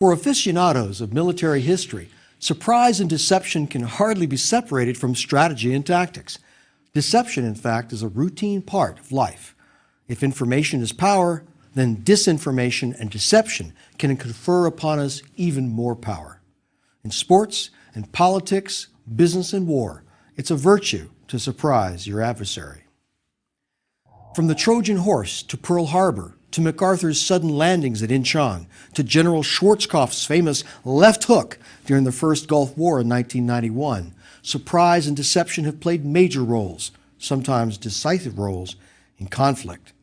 For aficionados of military history, surprise and deception can hardly be separated from strategy and tactics. Deception, in fact, is a routine part of life. If information is power, then disinformation and deception can confer upon us even more power. In sports and politics, business and war, it's a virtue to surprise your adversary. From the Trojan horse to Pearl Harbor, to MacArthur's sudden landings at Incheon, to General Schwarzkopf's famous left hook during the First Gulf War in 1991, surprise and deception have played major roles, sometimes decisive roles, in conflict.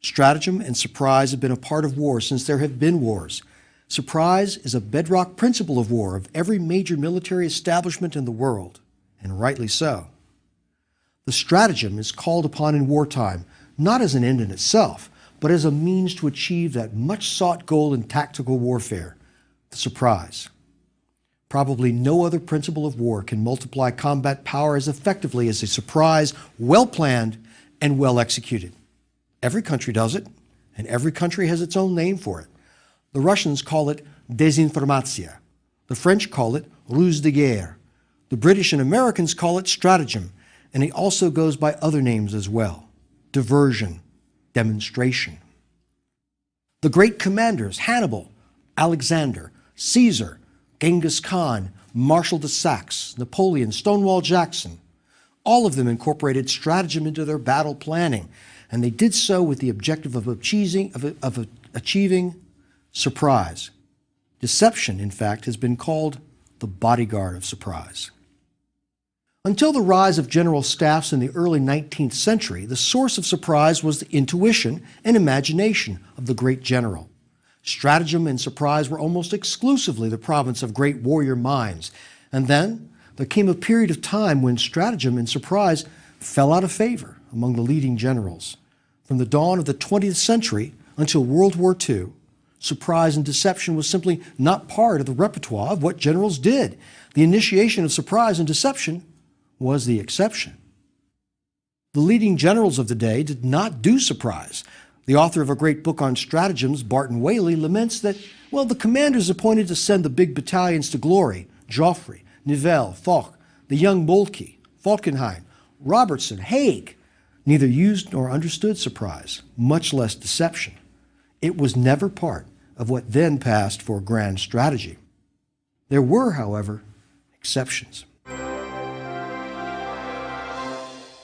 Stratagem and surprise have been a part of war since there have been wars. Surprise is a bedrock principle of war of every major military establishment in the world, and rightly so. The stratagem is called upon in wartime, not as an end in itself, but as a means to achieve that much-sought goal in tactical warfare, the surprise. Probably no other principle of war can multiply combat power as effectively as a surprise, well-planned and well-executed. Every country does it, and every country has its own name for it. The Russians call it désinformatia. The French call it ruse de guerre. The British and Americans call it stratagem, and it also goes by other names as well: diversion, demonstration. The great commanders, Hannibal, Alexander, Caesar, Genghis Khan, Marshal de Saxe, Napoleon, Stonewall Jackson, all of them incorporated stratagem into their battle planning, and they did so with the objective of achieving surprise. Deception, in fact, has been called the bodyguard of surprise. Until the rise of general staffs in the early 19th century, the source of surprise was the intuition and imagination of the great general. Stratagem and surprise were almost exclusively the province of great warrior minds. And then there came a period of time when stratagem and surprise fell out of favor among the leading generals. From the dawn of the 20th century until World War II, surprise and deception was simply not part of the repertoire of what generals did. The initiation of surprise and deception was the exception. The leading generals of the day did not do surprise. The author of a great book on stratagems, Barton Whaley, laments that, the commanders appointed to send the big battalions to glory, Joffre, Nivelle, Foch, the young Moltke, Falkenhayn, Robertson, Haig, neither used nor understood surprise, much less deception. It was never part of what then passed for grand strategy. There were, however, exceptions.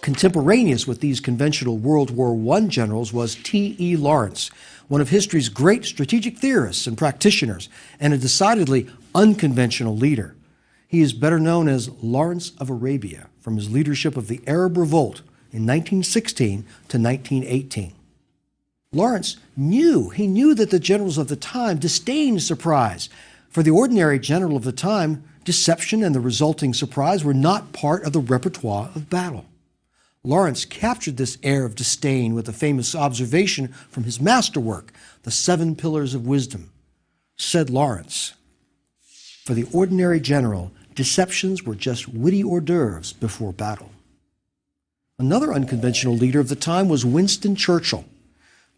Contemporaneous with these conventional World War I generals was T.E. Lawrence, one of history's great strategic theorists and practitioners, and a decidedly unconventional leader. He is better known as Lawrence of Arabia from his leadership of the Arab Revolt in 1916 to 1918. Lawrence knew that the generals of the time disdained surprise. For the ordinary general of the time, deception and the resulting surprise were not part of the repertoire of battle. Lawrence captured this air of disdain with a famous observation from his masterwork, The 7 Pillars of Wisdom. Said Lawrence, "For the ordinary general, deceptions were just witty hors d'oeuvres before battle." Another unconventional leader of the time was Winston Churchill.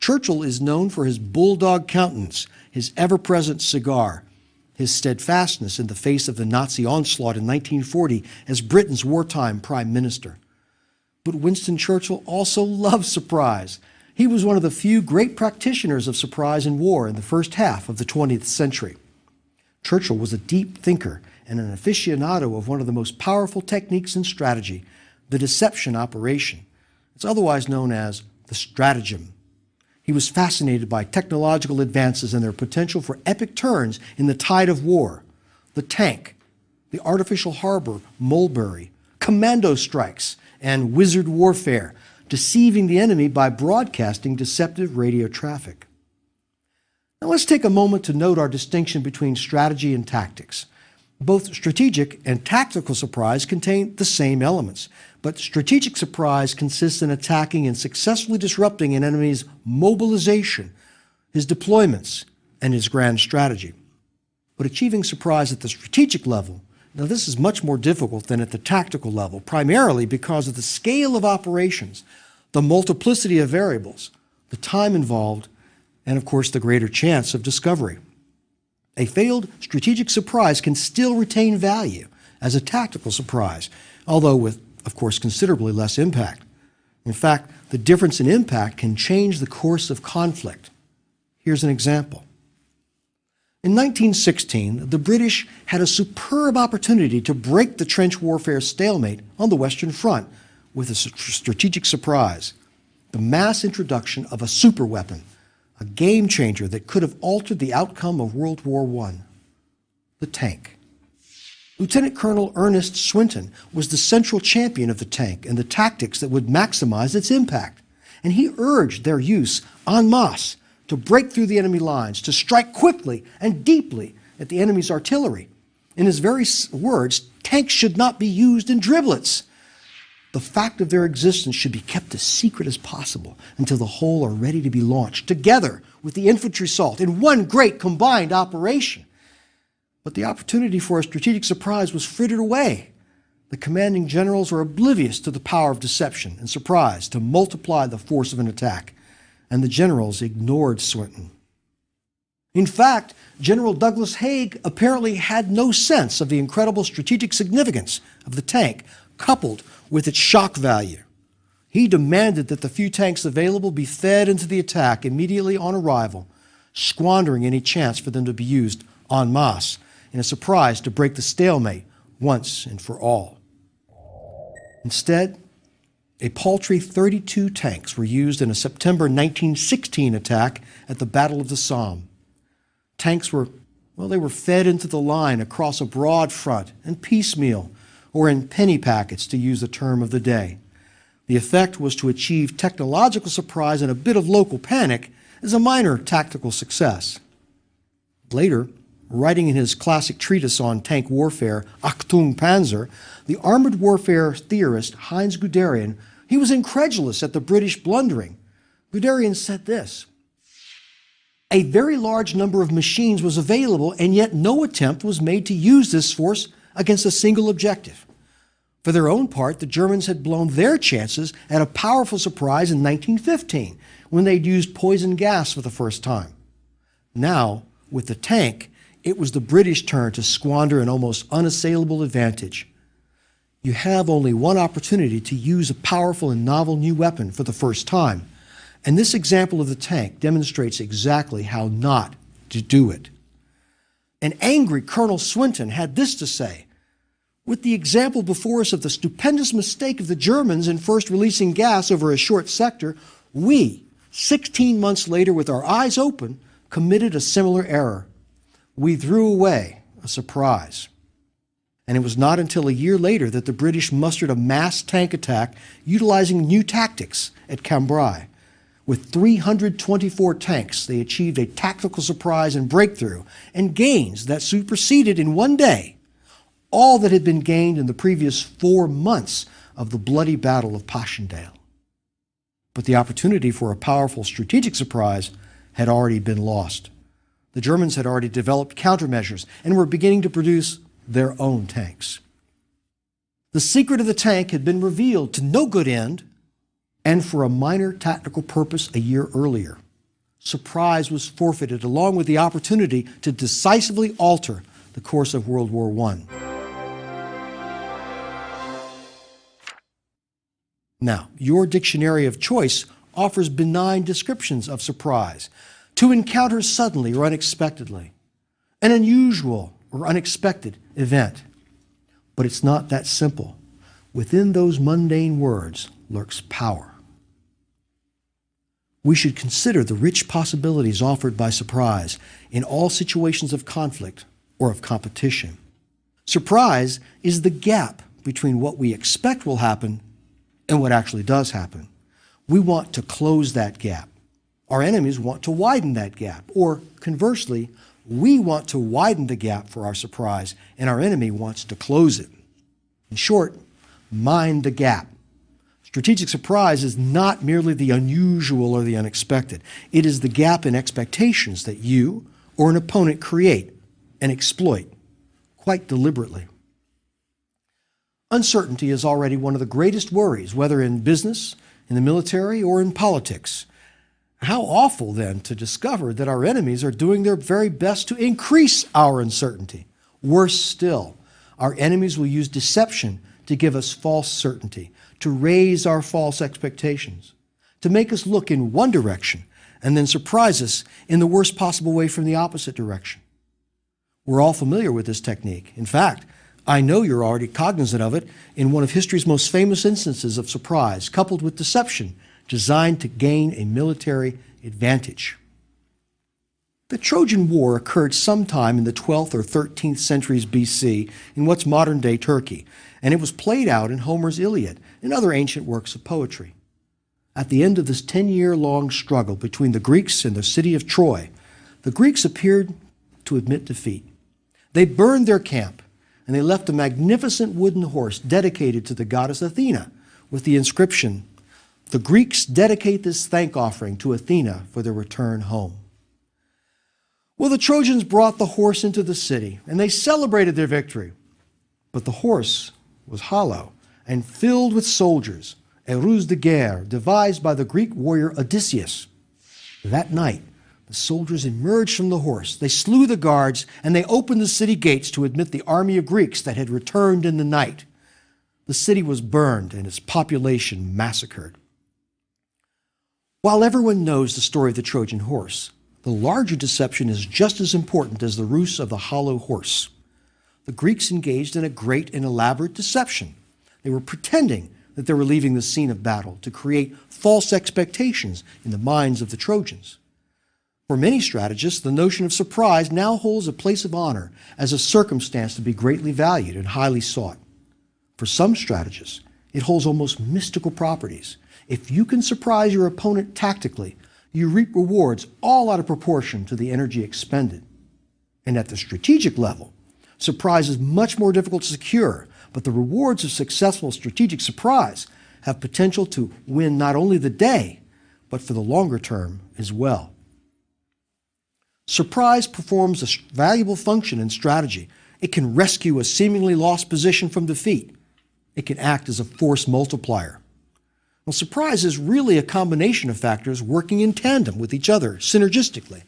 Churchill is known for his bulldog countenance, his ever-present cigar, his steadfastness in the face of the Nazi onslaught in 1940 as Britain's wartime prime minister. But Winston Churchill also loved surprise. He was one of the few great practitioners of surprise in war in the first half of the 20th century. Churchill was a deep thinker and an aficionado of one of the most powerful techniques in strategy, the deception operation. It's otherwise known as the stratagem. He was fascinated by technological advances and their potential for epic turns in the tide of war. The tank, the artificial harbor, Mulberry, commando strikes, and wizard warfare, deceiving the enemy by broadcasting deceptive radio traffic. Now let's take a moment to note our distinction between strategy and tactics. Both strategic and tactical surprise contain the same elements, but strategic surprise consists in attacking and successfully disrupting an enemy's mobilization, his deployments, and his grand strategy. But achieving surprise at the strategic level, now this is much more difficult than at the tactical level, primarily because of the scale of operations, the multiplicity of variables, the time involved, and of course the greater chance of discovery. A failed strategic surprise can still retain value as a tactical surprise, although with, of course, considerably less impact. In fact, the difference in impact can change the course of conflict. Here's an example. In 1916, the British had a superb opportunity to break the trench warfare stalemate on the Western Front with a strategic surprise: the mass introduction of a superweapon, a game changer that could have altered the outcome of World War I, the tank. Lieutenant Colonel Ernest Swinton was the central champion of the tank and the tactics that would maximize its impact, and he urged their use en masse to break through the enemy lines, to strike quickly and deeply at the enemy's artillery. In his very words, tanks should not be used in driblets. The fact of their existence should be kept as secret as possible until the whole are ready to be launched, together with the infantry assault, in one great combined operation. But the opportunity for a strategic surprise was frittered away. The commanding generals were oblivious to the power of deception and surprise to multiply the force of an attack, and the generals ignored Swinton. In fact, General Douglas Haig apparently had no sense of the incredible strategic significance of the tank, coupled with its shock value. He demanded that the few tanks available be fed into the attack immediately on arrival, squandering any chance for them to be used en masse in a surprise to break the stalemate once and for all. Instead, a paltry 32 tanks were used in a September 1916 attack at the Battle of the Somme. Tanks were fed into the line across a broad front and piecemeal, or in penny packets, to use the term of the day. The effect was to achieve technological surprise and a bit of local panic as a minor tactical success. Later, writing in his classic treatise on tank warfare, Achtung Panzer, the armored warfare theorist Heinz Guderian, he was incredulous at the British blundering. Guderian said this: "A very large number of machines was available, and yet no attempt was made to use this force against a single objective. For their own part, the Germans had blown their chances at a powerful surprise in 1915, when they'd used poison gas for the first time. Now, with the tank, it was the British turn to squander an almost unassailable advantage. You have only one opportunity to use a powerful and novel new weapon for the first time, and this example of the tank demonstrates exactly how not to do it." An angry Colonel Swinton had this to say: "With the example before us of the stupendous mistake of the Germans in first releasing gas over a short sector, we, 16 months later, with our eyes open, committed a similar error. We threw away a surprise." And it was not until a year later that the British mustered a mass tank attack utilizing new tactics at Cambrai. With 324 tanks, they achieved a tactical surprise and breakthrough, and gains that superseded in one day all that had been gained in the previous 4 months of the bloody Battle of Passchendaele. But the opportunity for a powerful strategic surprise had already been lost. The Germans had already developed countermeasures and were beginning to produce their own tanks. The secret of the tank had been revealed to no good end, and for a minor tactical purpose a year earlier. Surprise was forfeited, along with the opportunity to decisively alter the course of World War I. Now, your dictionary of choice offers benign descriptions of surprise: to encounter suddenly or unexpectedly, an unusual or unexpected event. But it's not that simple. Within those mundane words lurks power. We should consider the rich possibilities offered by surprise in all situations of conflict or of competition. Surprise is the gap between what we expect will happen and what actually does happen. We want to close that gap. Our enemies want to widen that gap, or conversely, we want to widen the gap for our surprise, and our enemy wants to close it. In short, mind the gap. Strategic surprise is not merely the unusual or the unexpected. It is the gap in expectations that you or an opponent create and exploit, quite deliberately. Uncertainty is already one of the greatest worries, whether in business, in the military, or in politics. How awful, then, to discover that our enemies are doing their very best to increase our uncertainty. Worse still, our enemies will use deception to give us false certainty, to raise our false expectations, to make us look in one direction and then surprise us in the worst possible way from the opposite direction. We're all familiar with this technique. In fact, I know you're already cognizant of it in one of history's most famous instances of surprise, coupled with deception, designed to gain a military advantage. The Trojan War occurred sometime in the 12th or 13th centuries BC in what's modern-day Turkey, and it was played out in Homer's Iliad and other ancient works of poetry. At the end of this 10-year-long struggle between the Greeks and the city of Troy, the Greeks appeared to admit defeat. They burned their camp, and they left a magnificent wooden horse dedicated to the goddess Athena with the inscription, "The Greeks dedicate this thank offering to Athena for their return home." Well, the Trojans brought the horse into the city, and they celebrated their victory. But the horse was hollow and filled with soldiers, a ruse de guerre devised by the Greek warrior Odysseus. That night, the soldiers emerged from the horse. They slew the guards, and they opened the city gates to admit the army of Greeks that had returned in the night. The city was burned and its population massacred. While everyone knows the story of the Trojan horse, the larger deception is just as important as the ruse of the hollow horse. The Greeks engaged in a great and elaborate deception. They were pretending that they were leaving the scene of battle to create false expectations in the minds of the Trojans. For many strategists, the notion of surprise now holds a place of honor as a circumstance to be greatly valued and highly sought. For some strategists, it holds almost mystical properties. If you can surprise your opponent tactically, you reap rewards all out of proportion to the energy expended. And at the strategic level, surprise is much more difficult to secure, but the rewards of successful strategic surprise have potential to win not only the day, but for the longer term as well. Surprise performs a valuable function in strategy. It can rescue a seemingly lost position from defeat. It can act as a force multiplier. Well, surprise is really a combination of factors working in tandem with each other, synergistically.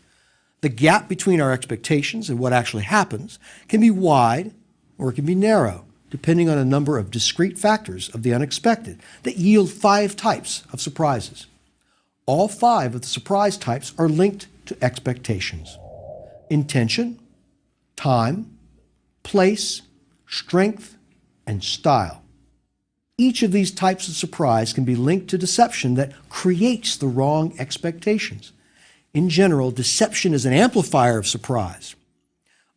The gap between our expectations and what actually happens can be wide or it can be narrow, depending on a number of discrete factors of the unexpected that yield 5 types of surprises. All 5 of the surprise types are linked to expectations: intention, time, place, strength, and style. Each of these types of surprise can be linked to deception that creates the wrong expectations. In general, deception is an amplifier of surprise.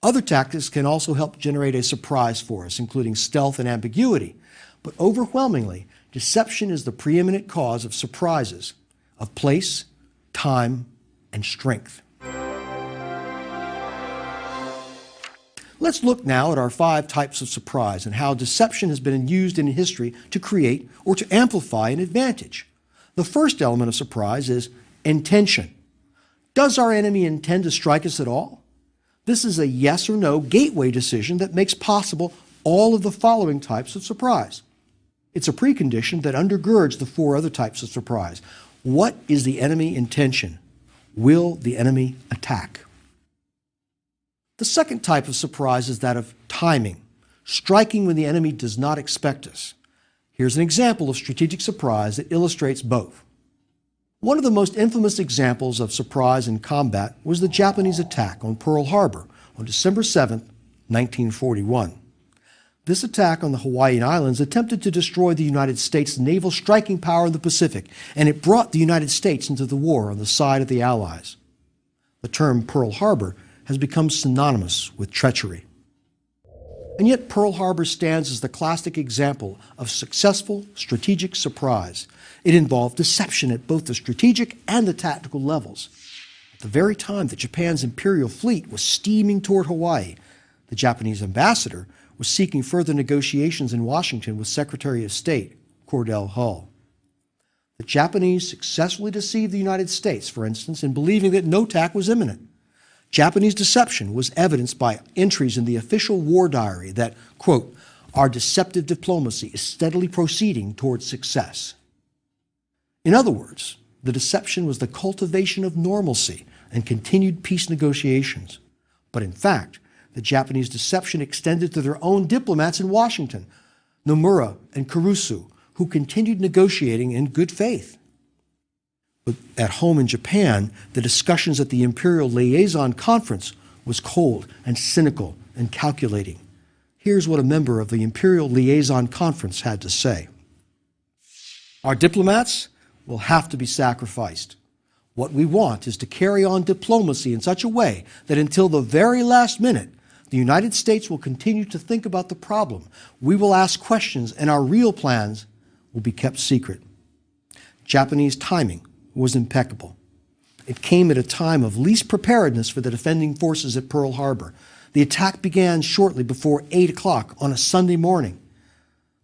Other tactics can also help generate a surprise for us, including stealth and ambiguity. But overwhelmingly, deception is the preeminent cause of surprises of place, time, and strength. Let's look now at our 5 types of surprise and how deception has been used in history to create or to amplify an advantage. The first element of surprise is intention. Does our enemy intend to strike us at all? This is a yes or no gateway decision that makes possible all of the following types of surprise. It's a precondition that undergirds the 4 other types of surprise. What is the enemy intention? Will the enemy attack? The second type of surprise is that of timing, striking when the enemy does not expect us. Here's an example of strategic surprise that illustrates both. One of the most infamous examples of surprise in combat was the Japanese attack on Pearl Harbor on December 7, 1941. This attack on the Hawaiian Islands attempted to destroy the United States' naval striking power in the Pacific, and it brought the United States into the war on the side of the Allies. The term Pearl Harbor has become synonymous with treachery. And yet Pearl Harbor stands as the classic example of successful strategic surprise. It involved deception at both the strategic and the tactical levels. At the very time that Japan's imperial fleet was steaming toward Hawaii, the Japanese ambassador was seeking further negotiations in Washington with Secretary of State Cordell Hull. The Japanese successfully deceived the United States, for instance, in believing that no attack was imminent. Japanese deception was evidenced by entries in the official war diary that, quote, "Our deceptive diplomacy is steadily proceeding towards success." In other words, the deception was the cultivation of normalcy and continued peace negotiations. But in fact, the Japanese deception extended to their own diplomats in Washington, Nomura and Kurusu, who continued negotiating in good faith. But at home in Japan, the discussions at the Imperial Liaison Conference was cold and cynical and calculating. Here's what a member of the Imperial Liaison Conference had to say. Our diplomats will have to be sacrificed. What we want is to carry on diplomacy in such a way that until the very last minute, the United States will continue to think about the problem. We will ask questions, and our real plans will be kept secret. Japanese timing was impeccable. It came at a time of least preparedness for the defending forces at Pearl Harbor. The attack began shortly before 8 o'clock on a Sunday morning.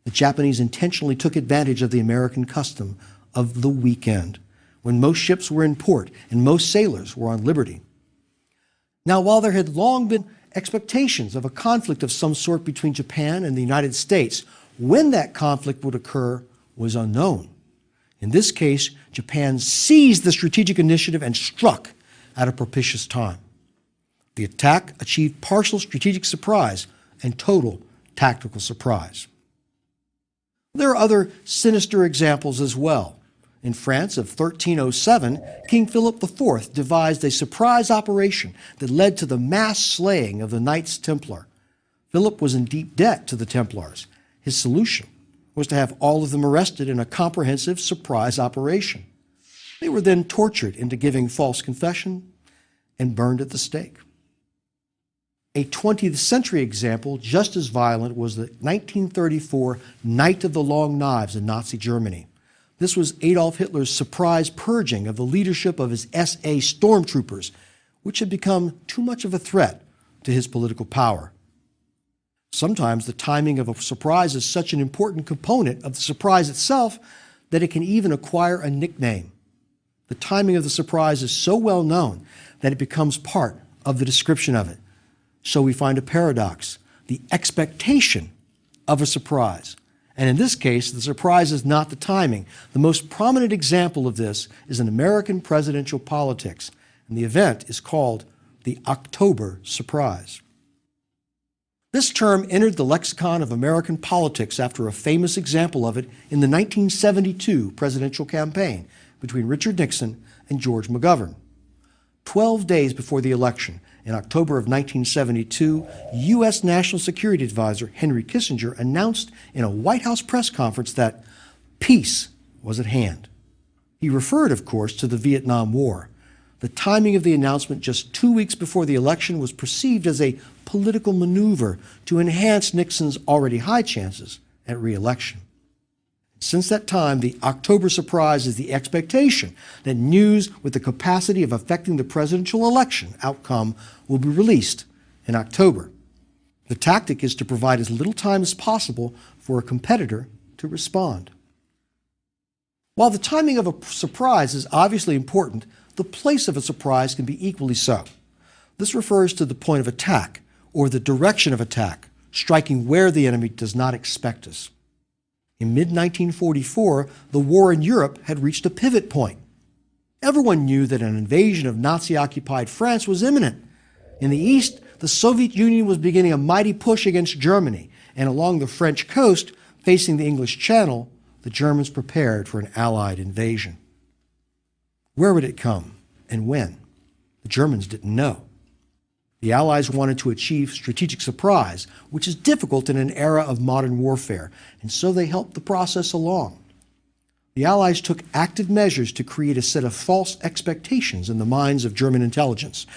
The Japanese intentionally took advantage of the American custom of the weekend, when most ships were in port and most sailors were on liberty. Now, while there had long been expectations of a conflict of some sort between Japan and the United States, when that conflict would occur was unknown. In this case, Japan seized the strategic initiative and struck at a propitious time. The attack achieved partial strategic surprise and total tactical surprise. There are other sinister examples as well. In France of 1307, King Philip IV devised a surprise operation that led to the mass slaying of the Knights Templar. Philip was in deep debt to the Templars. His solution was to have all of them arrested in a comprehensive surprise operation. They were then tortured into giving false confession and burned at the stake. A 20th century example just as violent was the 1934 Night of the Long Knives in Nazi Germany. This was Adolf Hitler's surprise purging of the leadership of his SA stormtroopers, which had become too much of a threat to his political power. Sometimes the timing of a surprise is such an important component of the surprise itself that it can even acquire a nickname. The timing of the surprise is so well known that it becomes part of the description of it. So we find a paradox, the expectation of a surprise. And in this case, the surprise is not the timing. The most prominent example of this is in American presidential politics, and the event is called the October Surprise. This term entered the lexicon of American politics after a famous example of it in the 1972 presidential campaign between Richard Nixon and George McGovern. 12 days before the election, in October of 1972, U.S. National Security Advisor Henry Kissinger announced in a White House press conference that peace was at hand. He referred, of course, to the Vietnam War. The timing of the announcement just 2 weeks before the election was perceived as a political maneuver to enhance Nixon's already high chances at re-election. Since that time, the October surprise is the expectation that news with the capacity of affecting the presidential election outcome will be released in October. The tactic is to provide as little time as possible for a competitor to respond. While the timing of a surprise is obviously important, the place of a surprise can be equally so. This refers to the point of attack or the direction of attack, striking where the enemy does not expect us. In mid-1944, the war in Europe had reached a pivot point. Everyone knew that an invasion of Nazi-occupied France was imminent. In the east, the Soviet Union was beginning a mighty push against Germany, and along the French coast, facing the English Channel, the Germans prepared for an Allied invasion. Where would it come, and when? The Germans didn't know. The Allies wanted to achieve strategic surprise, which is difficult in an era of modern warfare, and so they helped the process along. The Allies took active measures to create a set of false expectations in the minds of German intelligence.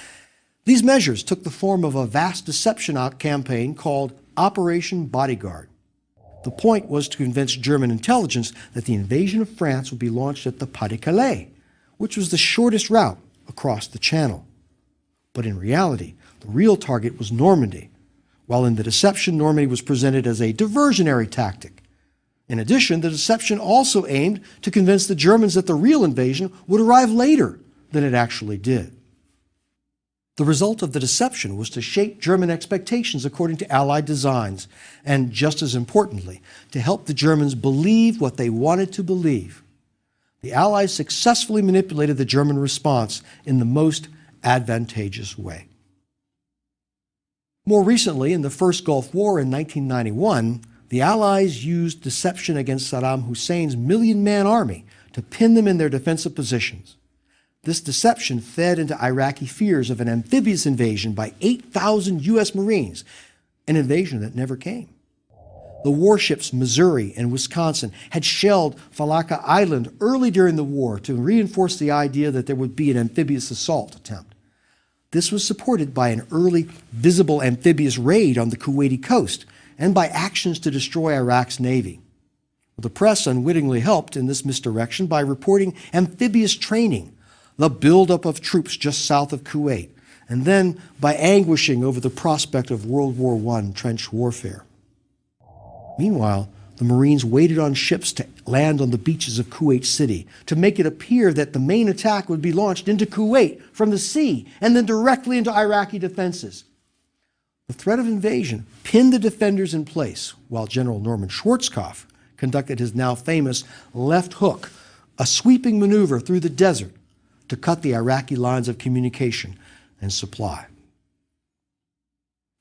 These measures took the form of a vast deception campaign called Operation Bodyguard. The point was to convince German intelligence that the invasion of France would be launched at the Pas-de-Calais, which was the shortest route across the Channel. But in reality, the real target was Normandy, while in the deception, Normandy was presented as a diversionary tactic. In addition, the deception also aimed to convince the Germans that the real invasion would arrive later than it actually did. The result of the deception was to shape German expectations according to Allied designs, and just as importantly, to help the Germans believe what they wanted to believe. The Allies successfully manipulated the German response in the most advantageous way. More recently, in the First Gulf War in 1991, the Allies used deception against Saddam Hussein's million-man army to pin them in their defensive positions. This deception fed into Iraqi fears of an amphibious invasion by 8,000 U.S. Marines, an invasion that never came. The warships Missouri and Wisconsin had shelled Falaka Island early during the war to reinforce the idea that there would be an amphibious assault attempt. This was supported by an early visible amphibious raid on the Kuwaiti coast and by actions to destroy Iraq's navy. The press unwittingly helped in this misdirection by reporting amphibious training, the buildup of troops just south of Kuwait, and then by anguishing over the prospect of World War I trench warfare. Meanwhile, the Marines waited on ships to land on the beaches of Kuwait City to make it appear that the main attack would be launched into Kuwait from the sea and then directly into Iraqi defenses. The threat of invasion pinned the defenders in place while General Norman Schwarzkopf conducted his now famous left hook, a sweeping maneuver through the desert to cut the Iraqi lines of communication and supply.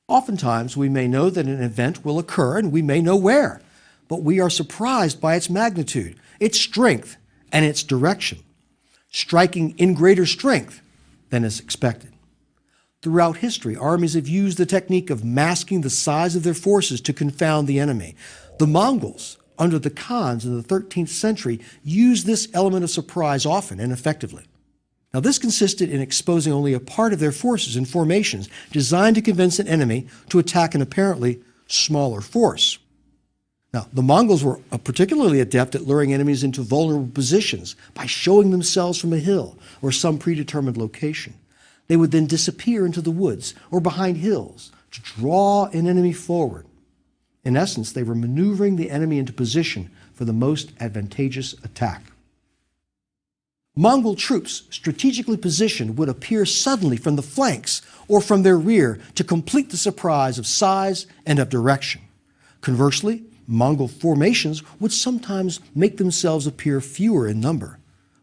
Oftentimes, we may know that an event will occur and we may know where, but we are surprised by its magnitude, its strength, and its direction, striking in greater strength than is expected. Throughout history, armies have used the technique of masking the size of their forces to confound the enemy. The Mongols, under the Khans in the 13th century, used this element of surprise often and effectively. Now, this consisted in exposing only a part of their forces and formations designed to convince an enemy to attack an apparently smaller force. Now, the Mongols were particularly adept at luring enemies into vulnerable positions by showing themselves from a hill or some predetermined location. They would then disappear into the woods or behind hills to draw an enemy forward. In essence, they were maneuvering the enemy into position for the most advantageous attack. Mongol troops strategically positioned would appear suddenly from the flanks or from their rear to complete the surprise of size and of direction. Conversely, Mongol formations would sometimes make themselves appear fewer in number.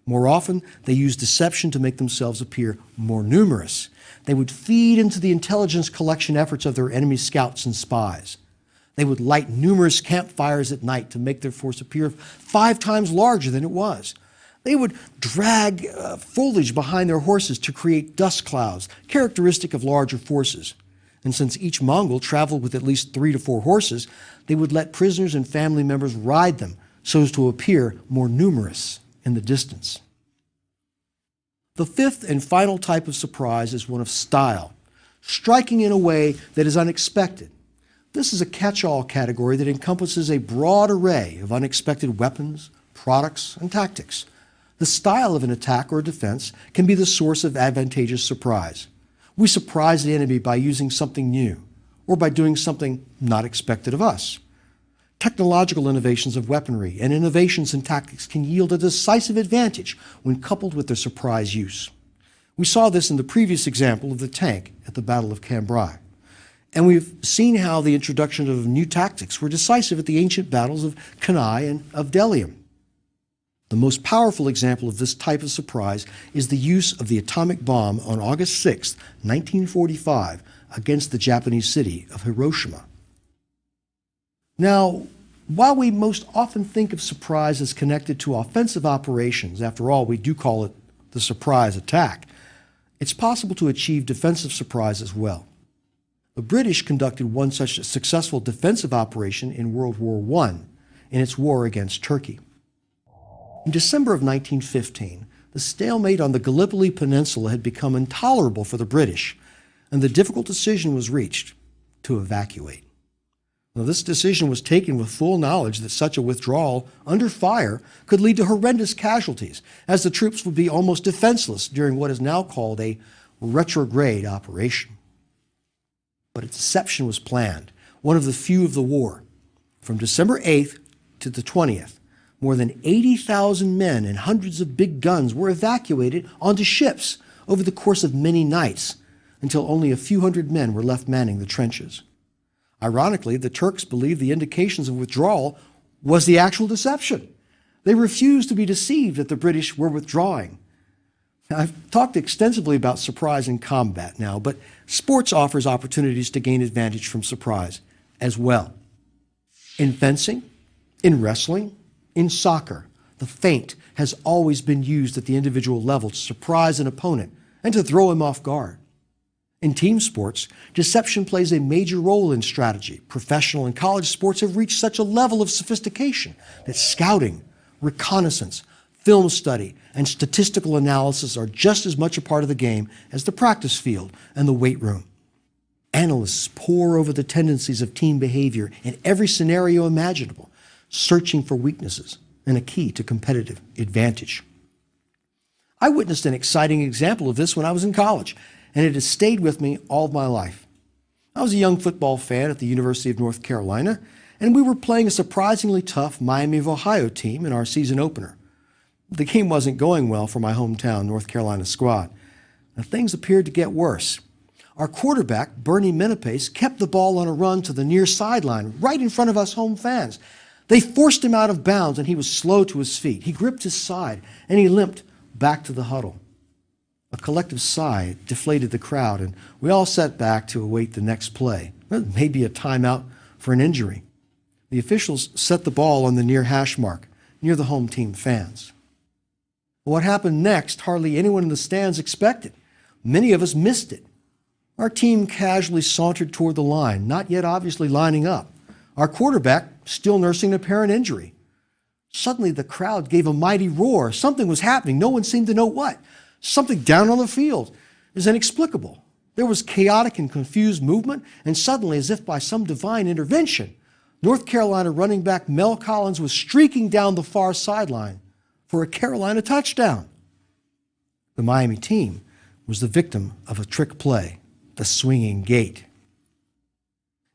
More often, they used deception to make themselves appear more numerous. They would feed into the intelligence collection efforts of their enemy scouts and spies. They would light numerous campfires at night to make their force appear 5 times larger than it was. They would drag foliage behind their horses to create dust clouds, characteristic of larger forces. And since each Mongol traveled with at least 3 to 4 horses, they would let prisoners and family members ride them so as to appear more numerous in the distance. The fifth and final type of surprise is one of style, striking in a way that is unexpected. This is a catch-all category that encompasses a broad array of unexpected weapons, products, and tactics. The style of an attack or defense can be the source of advantageous surprise. We surprise the enemy by using something new or by doing something not expected of us. Technological innovations of weaponry and innovations in tactics can yield a decisive advantage when coupled with their surprise use. We saw this in the previous example of the tank at the Battle of Cambrai. And we've seen how the introduction of new tactics were decisive at the ancient battles of Cannae and of Delium. The most powerful example of this type of surprise is the use of the atomic bomb on August 6, 1945, against the Japanese city of Hiroshima. Now, while we most often think of surprise as connected to offensive operations, after all, we do call it the surprise attack, it's possible to achieve defensive surprise as well. The British conducted one such successful defensive operation in World War I in its war against Turkey. In December of 1915, the stalemate on the Gallipoli Peninsula had become intolerable for the British, and the difficult decision was reached to evacuate. Now, this decision was taken with full knowledge that such a withdrawal under fire could lead to horrendous casualties, as the troops would be almost defenseless during what is now called a retrograde operation. But a deception was planned, one of the few of the war. From December 8th to the 20th, more than 80,000 men and hundreds of big guns were evacuated onto ships over the course of many nights until only a few hundred men were left manning the trenches. Ironically, the Turks believed the indications of withdrawal was the actual deception. They refused to be deceived that the British were withdrawing. Now, I've talked extensively about surprise in combat now, but sports offers opportunities to gain advantage from surprise as well. In fencing, in wrestling, in soccer, the feint has always been used at the individual level to surprise an opponent and to throw him off guard. In team sports, deception plays a major role in strategy. Professional and college sports have reached such a level of sophistication that scouting, reconnaissance, film study, and statistical analysis are just as much a part of the game as the practice field and the weight room. Analysts pore over the tendencies of team behavior in every scenario imaginable, searching for weaknesses and a key to competitive advantage. I witnessed an exciting example of this when I was in college, and it has stayed with me all of my life. I was a young football fan at the University of North Carolina, and we were playing a surprisingly tough Miami of Ohio team in our season opener. The game wasn't going well for my hometown North Carolina squad. Now, things appeared to get worse. Our quarterback, Bernie Menapace, kept the ball on a run to the near sideline, right in front of us home fans. They forced him out of bounds, and he was slow to his feet. He gripped his side, and he limped back to the huddle. A collective sigh deflated the crowd, and we all sat back to await the next play, maybe a timeout for an injury. The officials set the ball on the near hash mark, near the home team fans. What happened next, hardly anyone in the stands expected. Many of us missed it. Our team casually sauntered toward the line, not yet obviously lining up. Our quarterback still nursing an apparent injury. Suddenly the crowd gave a mighty roar. Something was happening. No one seemed to know what. Something down on the field is inexplicable. There was chaotic and confused movement, and suddenly, as if by some divine intervention, North Carolina running back Mel Collins was streaking down the far sideline for a Carolina touchdown. The Miami team was the victim of a trick play, the swinging gate.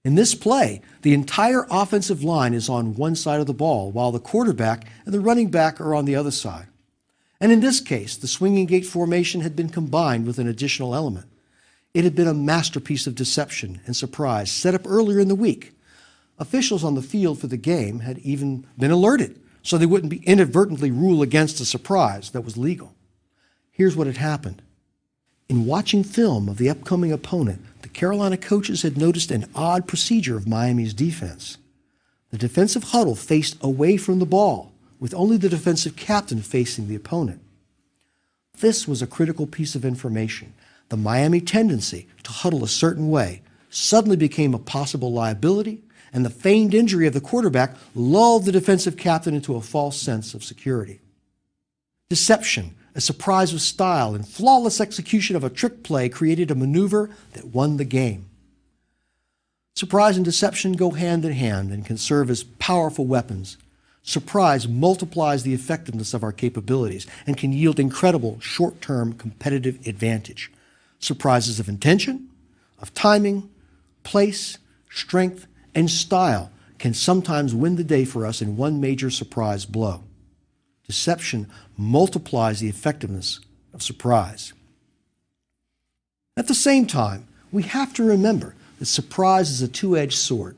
In this play, the entire offensive line is on one side of the ball, while the quarterback and the running back are on the other side. And in this case, the swinging gate formation had been combined with an additional element. It had been a masterpiece of deception and surprise set up earlier in the week. Officials on the field for the game had even been alerted, so they wouldn't be inadvertently rule against a surprise that was legal. Here's what had happened. In watching film of the upcoming opponent, the Carolina coaches had noticed an odd procedure of Miami's defense. The defensive huddle faced away from the ball, with only the defensive captain facing the opponent. This was a critical piece of information. The Miami tendency to huddle a certain way suddenly became a possible liability, and the feigned injury of the quarterback lulled the defensive captain into a false sense of security. Deception, a surprise with style, and flawless execution of a trick play created a maneuver that won the game. Surprise and deception go hand in hand and can serve as powerful weapons. Surprise multiplies the effectiveness of our capabilities and can yield incredible short-term competitive advantage. Surprises of intention, of timing, place, strength, and style can sometimes win the day for us in one major surprise blow. Deception multiplies the effectiveness of surprise. At the same time, we have to remember that surprise is a two-edged sword.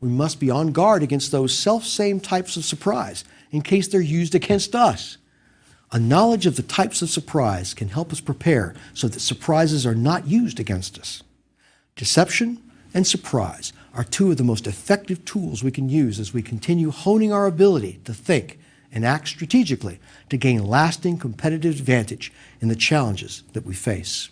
We must be on guard against those self-same types of surprise in case they're used against us. A knowledge of the types of surprise can help us prepare so that surprises are not used against us. Deception and surprise are two of the most effective tools we can use as we continue honing our ability to think and act strategically to gain lasting competitive advantage in the challenges that we face.